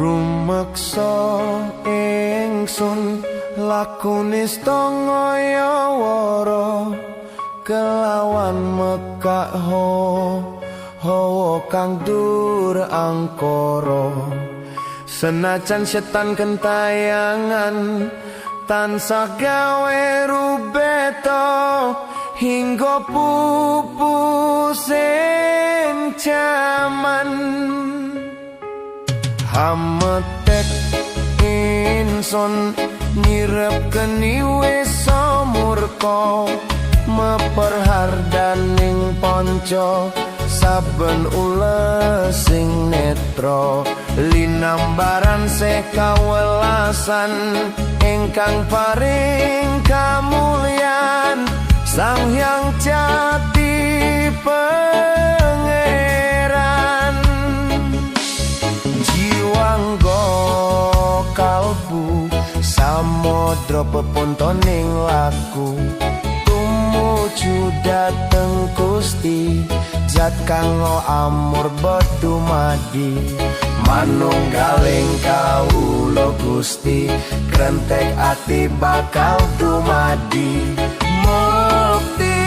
Rumeksa ingsun lakune stangaya wara kelawan mekak hawa kang dur angkara senajan setan kentayangan tansah gawe rubeta hingga pupusen jaman hametek insun nyirep keni wis murka meperhardaning panca saben ules sing netra linambaran sekawelasan ingkang paring kamulyan Sang Hyang Jati Pangeran jiwangga kalbu samodra pepuntoning laku tumuju dhateng Gusti zat kang amur bedumadi manunggaling kawula Gusti krentek ati bakal dumadi mukti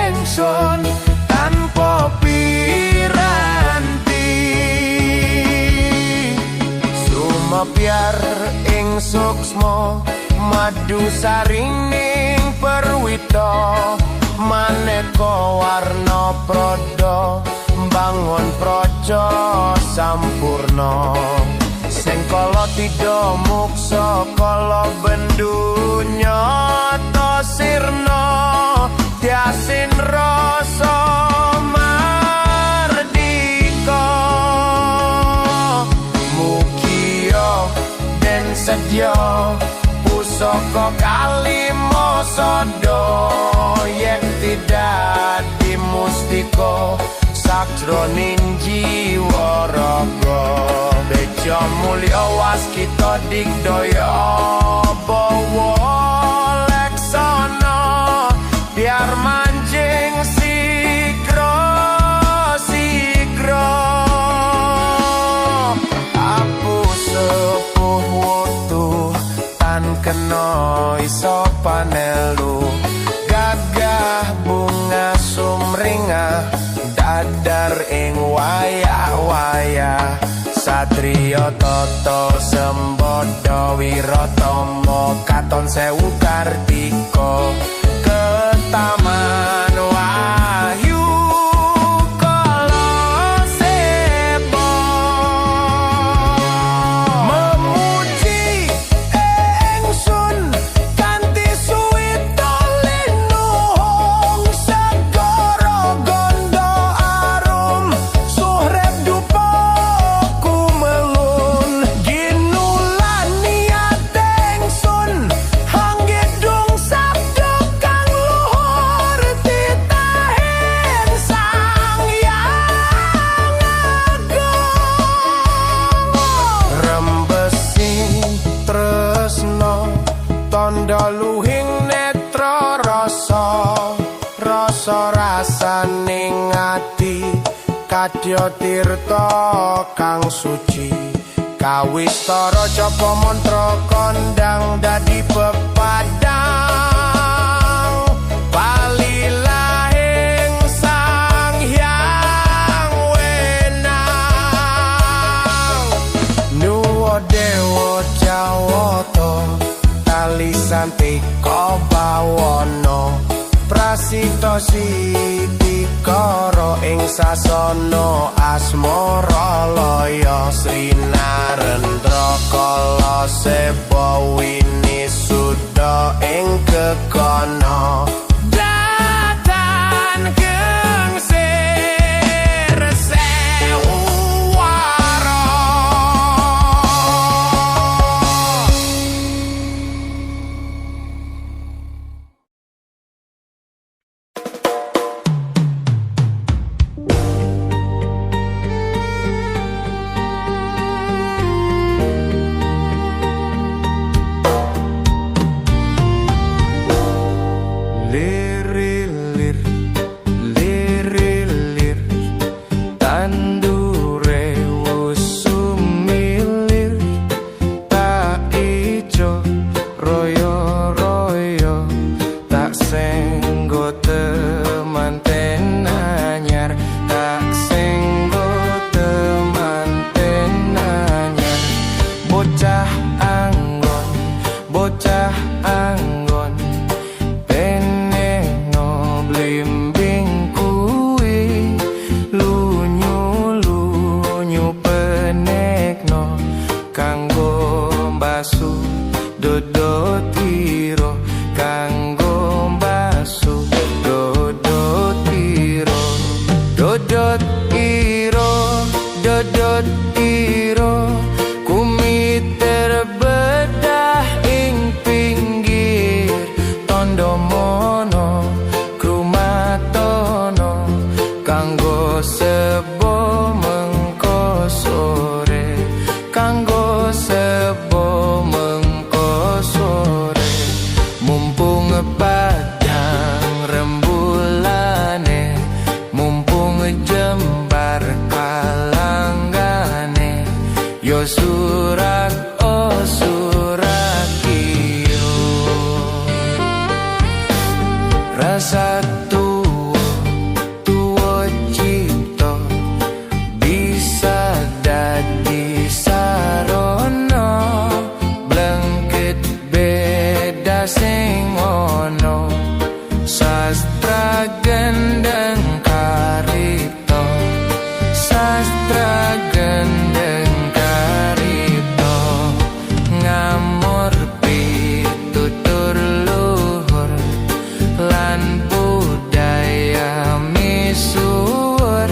ingsun tanpa piranti sumepyar ing suksma madu sarining perwita maneka warna prada bangun praja sampurna sing kala tidha muksa kala bendunya ta sirna tiasin rasa mardika mugia den sedya pusaka kalima sada yen tidak dimustika sakjroning jiwa raga beja mulya waskita digdaya bawa leksana biar manjing sigra sigra apu sepuh wutu tan kena iso panelu gagah bunga sumringah dadar ing wayah-wayah satriya tata sembada wiratama katon sewu kartika ketaman wahyu kala seba memuji ingsun kanthi suwita linuhung segara gondo arum suhrep dupa kumelun ginulan niat ingsun hanggedung sabda kang luhur titahin Sang Hyang Agung rembesi tresna tandha luhing netra rasa rasaning ati kadya tirta kang suci kawistara japa mantra kondang dadi pepadang palilahing Sang Hyang Wenang nuwa dewa jawata talisantika bawana prasita sitikara ing sasana asmara laya Sri Narendra kala seba winisuda ing kekana datan gengsir sewu wara dodot iro kanggo baso dodot iro dodot iro dodot iro kumit terbedah ing pinggir tondo mono krumatono kanggo sebo mengko sore kanggo sebo mengko sore mumpung padang rembulane mumpung jembar kalanggane yo surak oh surak kiro rasa tuwo cipto bisa dadi sarono blengket beda sing ono sastra gendeng karito sastra gendeng karito ngamur pitutur luhur lan budaya misuwur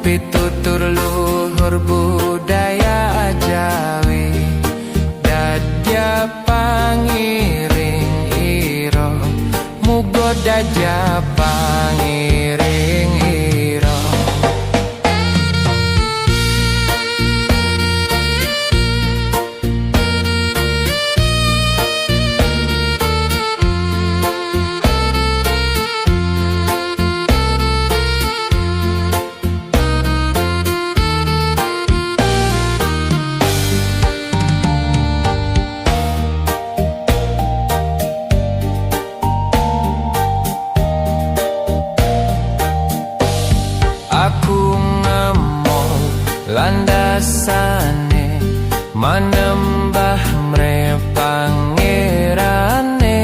pitutur luhur budaya Jawi dadya pangiring iro mugo dadya pangiring iro aku ngemol landasane manembah mre pangerane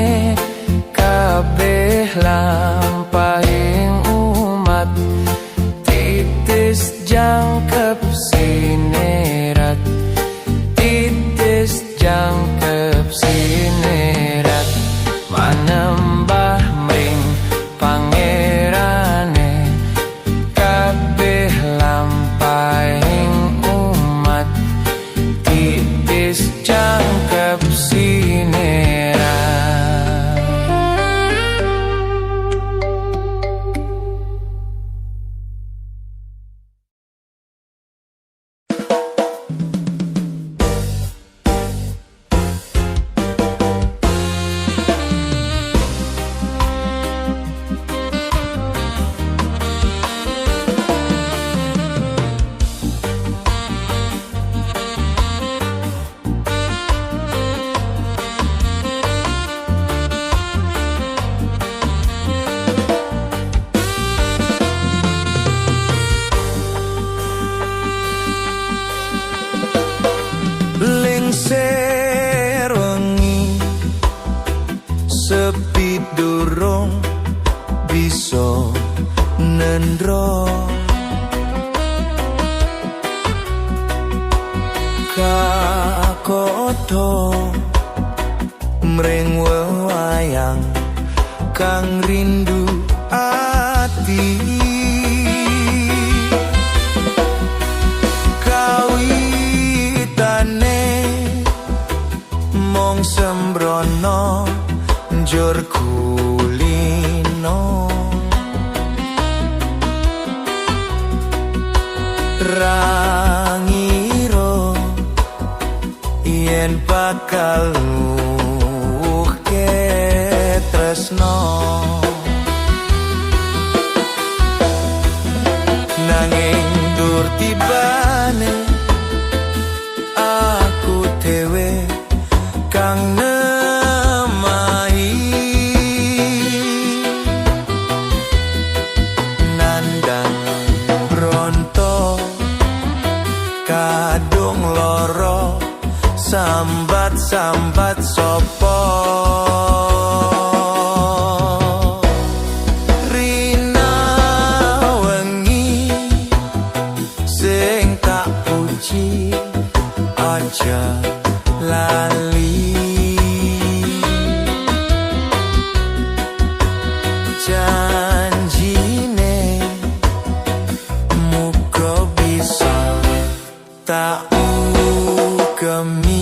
kabeh lampahing umat titis jangkep sinerat titis jangkep sinerat manembah mring pangerane kabeh lampahing umat titis jangkep sinerat lengser wengi sepi durung bisa nendro kakoto mring wewayang kang rindu ati mong sembrono njur kulino rangiro yen bakal luke tresno nanging dur tibane aku dhewe kang nemahi nandang bronto kadung loro sambat-sambat sopo rina wengi sing tak puji aja lali kami.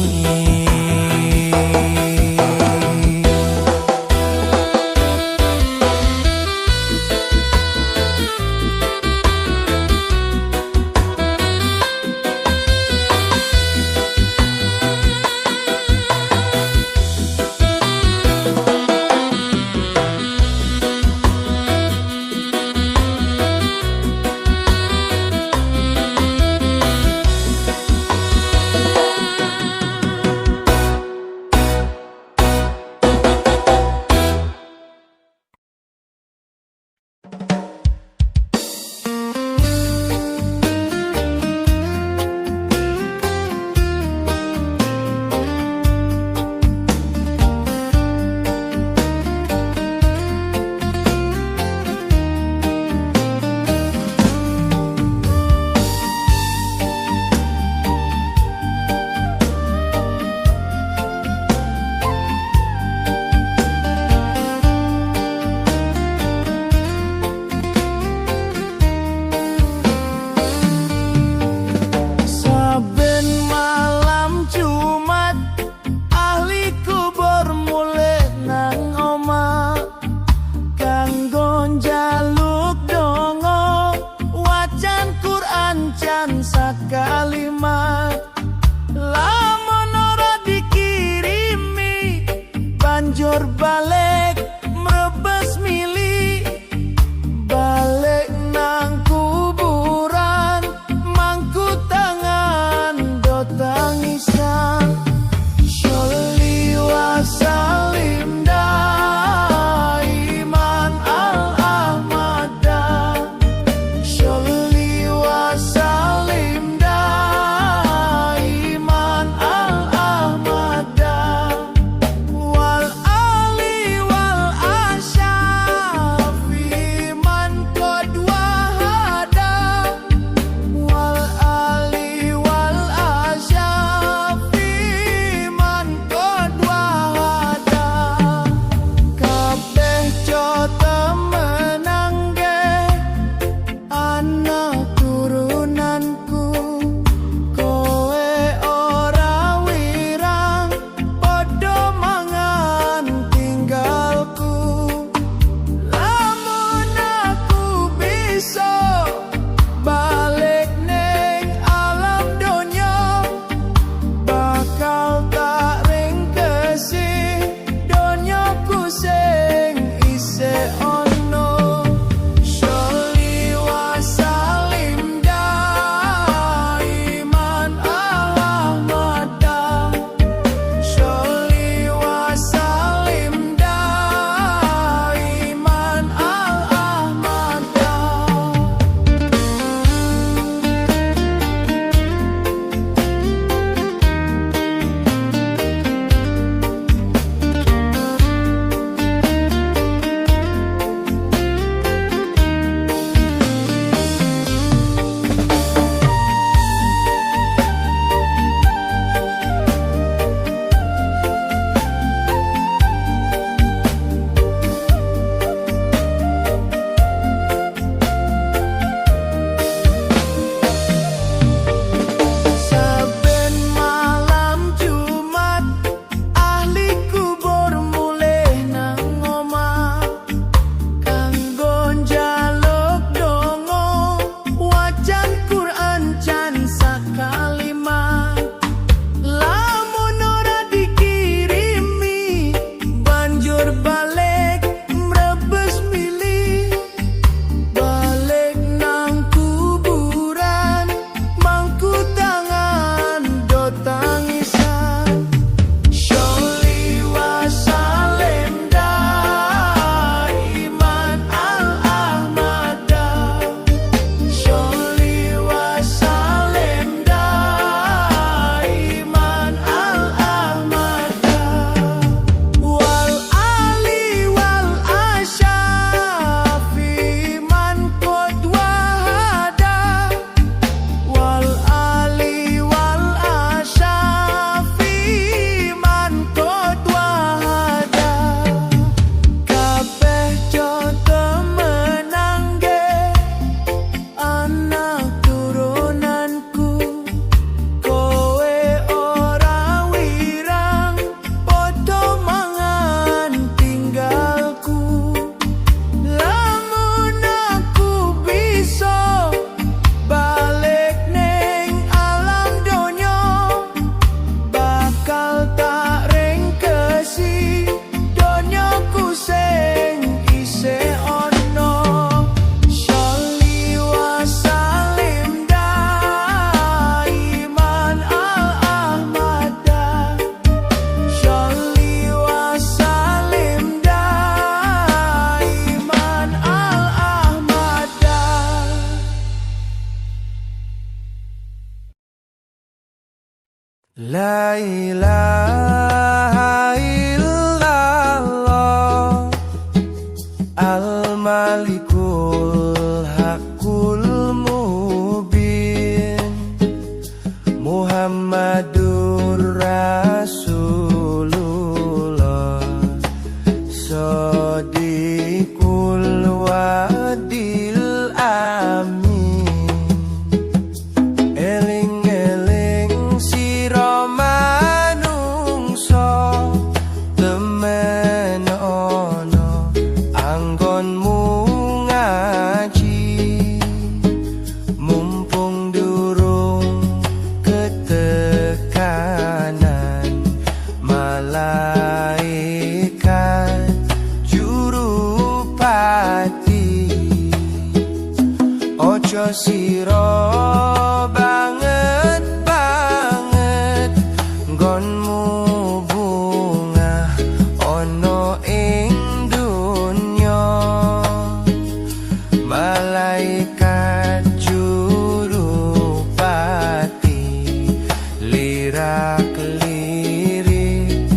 Kalimat lamun ora dikirimi banjur balik mrebes mili balik nang kuburan mangku tangan do tangisan Sholli wa salim daiman al-ahmada Sholli wa salim daiman al-ahmada wal ali wal asyafi man qad wahada wal ali wal asyafi ilaha illallah Al-Malikul Hakul Mubin Muhammadur Rasulullah Shadiqul Wadil Amin Eling-eling sira manungsa temen ana anggonmu ngaji mumpung durung ketekanan malaikat jurupati ojo sira banget nggonmu bungah ana ing dunya malaikat jurupati lirak-lirik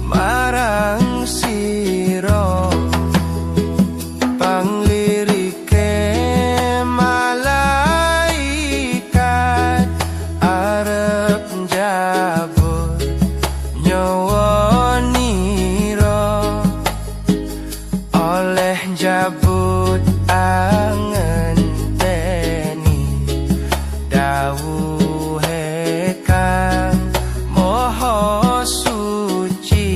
marang sira panglirike malaikat arep njabut nyawa nira oleh njabut angenteni dawuhe kang maha suci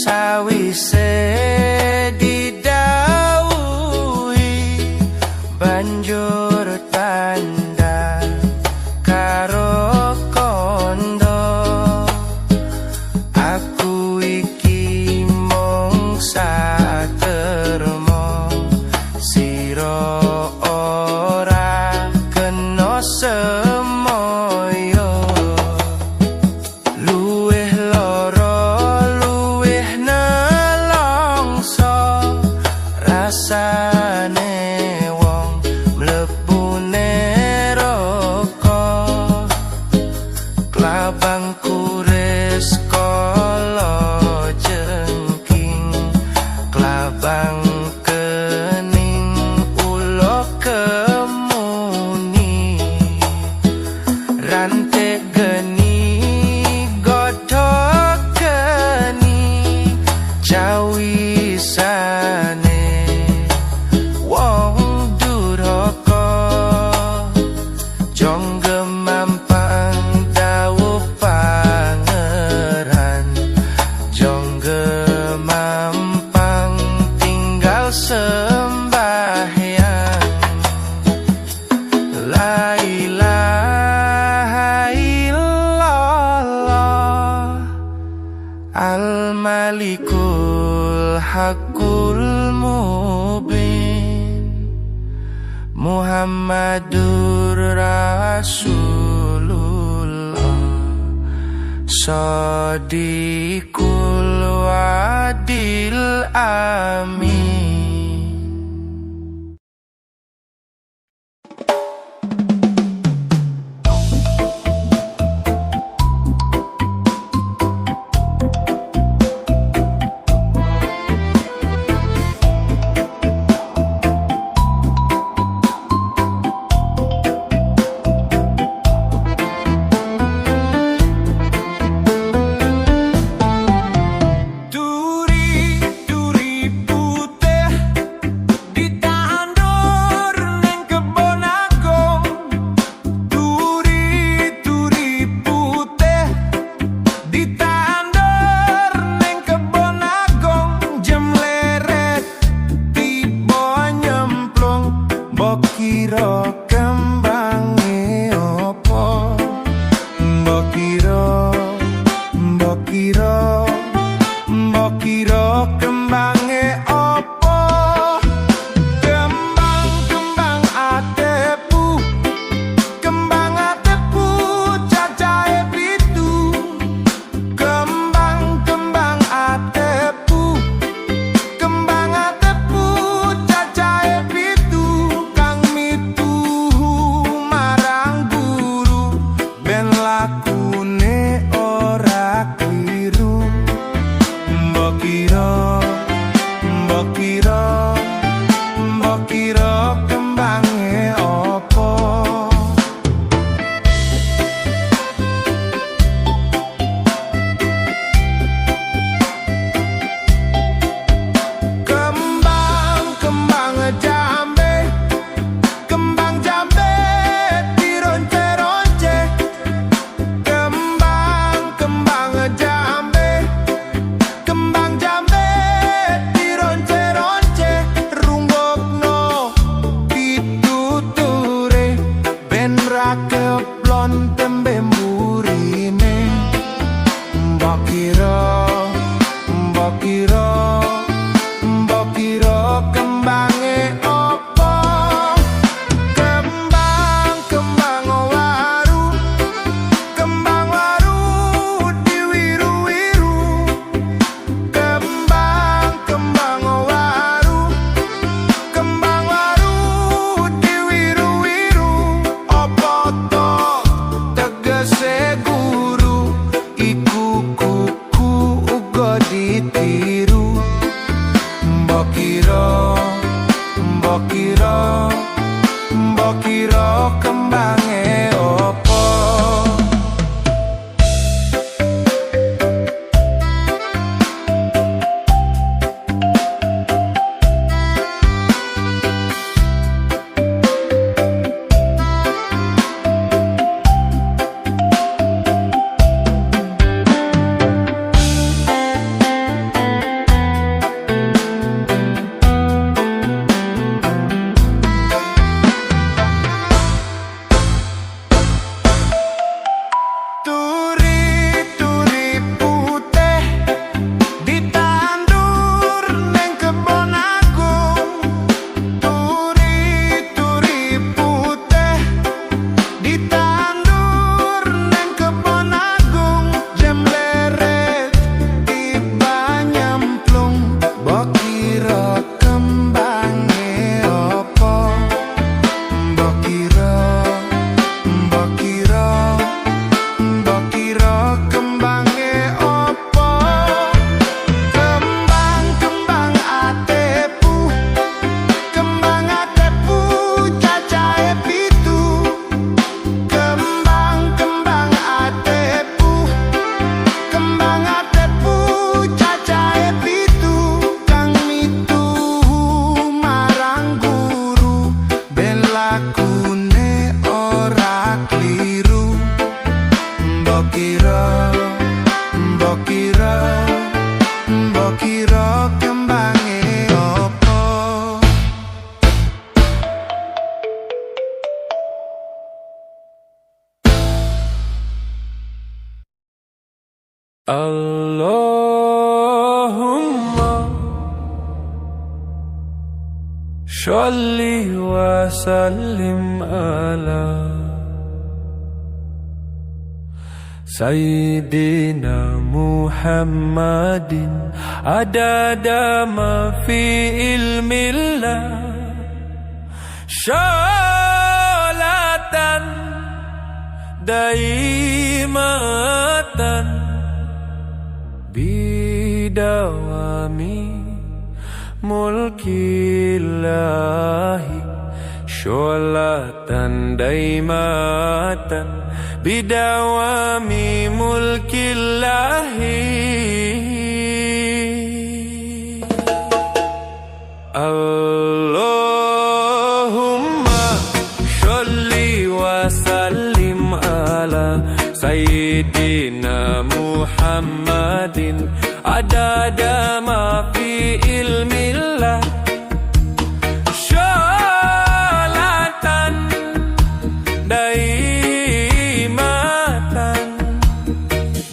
sawise didhawuhi banjur tanda karo kondo aku iki mung satermo sira ora kena semoyo luwih lara luwih nelongso rasane wong mlebu neraka klabang kuris kala jengking klabang kening ulo kemuni rantek geni godhok geni jawisane wong duraka jongge mampang dawuh pangeran jongge mampang tinggal sembahyang la ilaha illallah Al-Malikul Hakul Mubin Muhammadur Rasulullah Shadiqul Wadil Amin Duri, duri, lakune ora kliru. Mbok kira, mbok kira, mbok kira kembange opo? Kembang jambe, kembang jambe dironce-ronce. Kembang jambe, kembang jambe dironce-ronce. Rungokno pituture ben ra keplon tembe mburine. Mbok kira, mbok kira, mbok kira kembange opo? Kembang waru, kembang waru diwiru-wiru. Kembang waru, kembang waru diwiru-wiru. Opo to tegese guru, iku kuku uga ditiru. Mbok kira, mbok kira, mbok kira kembange opo? Turi putih ditandur neng kebon agung. Turi putih ditandur neng kebon agung. Jam leret tiba nyemplung. Mbok kira kembange opo? Mbok kira, mbok kira, mbok kira kembange opo? Kembang atepu, kembang atepu cacahe pitu. Kembang atepu, kembang atepu cacahe pitu. Kang mitu marang guru ben lakune ora kliru. Mbok kira, mbok kira, mbok kira kembange opo? Allahumma sholli wa sallim ala Sayyidina Muhammadin adada ma fi ilmillah. Sholatan daimatan bidawami mulkillahi. Sholatan daimatan bidawami mulkillahi. Allahumma sholli wa sallim ala Sayyidina Muhammadin adada ma fi ilmillah. Sholatan daimatan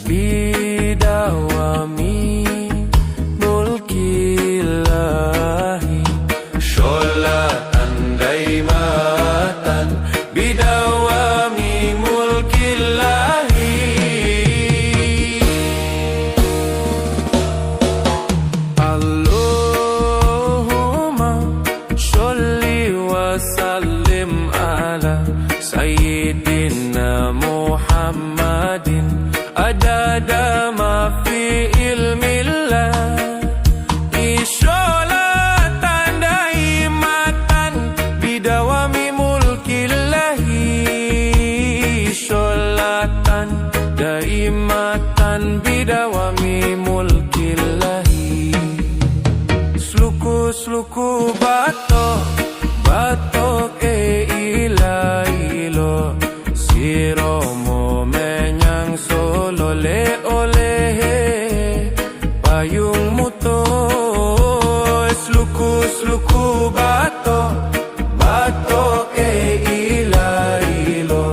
bidawami mulkillahi. Sholatan daimatan bidawami mulkillahi. Allahumma adada ma fi ilmillah. Isolatan daimatan bidawami mulkillahi. Isolatan daimatan bidawami mulkillahi. Sluku batok ilo siromo menyang solo le oleh payung muto. Sluku batok ilo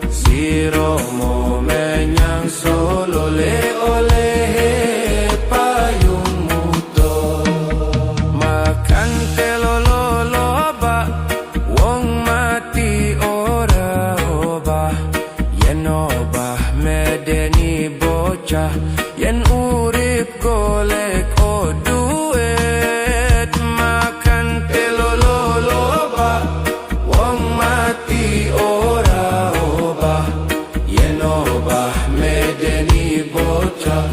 siromo menyang solo le oleh payung muto. Makan telolo loba wong mati ora obah. Yen obah medeni bocah, yen urip golek o duit. Makan telolo loba wong mati ora obah. Yen obah medeni bocah,